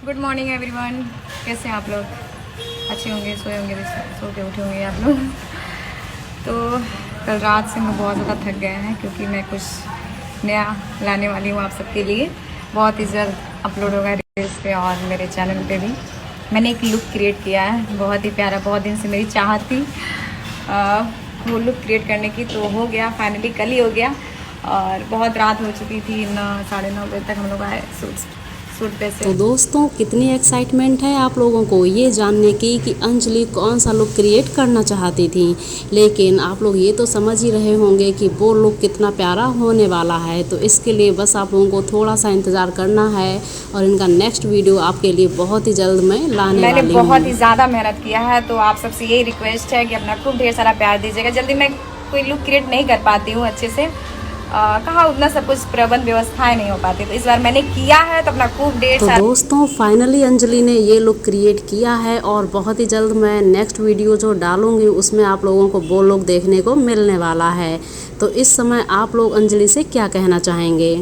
Good morning everyone. कैसे हैं आप लोग? अच्छे होंगे, सोए होंगे, सो के उठे होंगे आप लोग। तो कल रात से मैं बहुत ज़्यादा थक गए हैं क्योंकि मैं कुछ नया लाने वाली हूँ आप सबके लिए। बहुत ही जल्द अपलोड होगा रील्स पे और मेरे चैनल पे भी। मैंने एक लुक क्रिएट किया है, बहुत ही प्यारा, बहुत दिन से मेरी चाहत थी वो लुक क्रिएट करने की, तो हो गया फाइनली, कल ही हो गया। और बहुत रात हो चुकी थी, 9 साढ़े 9 बजे तक हम लोग आए सूट पे से। तो दोस्तों कितनी एक्साइटमेंट है आप लोगों को ये जानने की कि अंजलि कौन सा लुक क्रिएट करना चाहती थी, लेकिन आप लोग ये तो समझ ही रहे होंगे कि वो लुक कितना प्यारा होने वाला है। तो इसके लिए बस आप लोगों को थोड़ा सा इंतज़ार करना है और इनका नेक्स्ट वीडियो आपके लिए बहुत ही जल्द मैं लाने वाली मैंने हूँ। बहुत ही ज़्यादा मेहनत किया है, तो आप सबसे यही रिक्वेस्ट है कि अपना खूब ढेर सारा प्यार दीजिएगा। जल्दी मैं कोई लुक क्रिएट नहीं कर पाती हूँ अच्छे से, कहाँ उतना सब कुछ प्रबंध व्यवस्थाएं नहीं हो पाती, तो इस बार मैंने किया है, तो अपना खूब ढेर तो सारा। दोस्तों फाइनली अंजलि ने ये लुक क्रिएट किया है और बहुत ही जल्द मैं नेक्स्ट वीडियो जो डालूंगी उसमें आप लोगों को वो लुक देखने को मिलने वाला है। तो इस समय आप लोग अंजलि से क्या कहना चाहेंगे?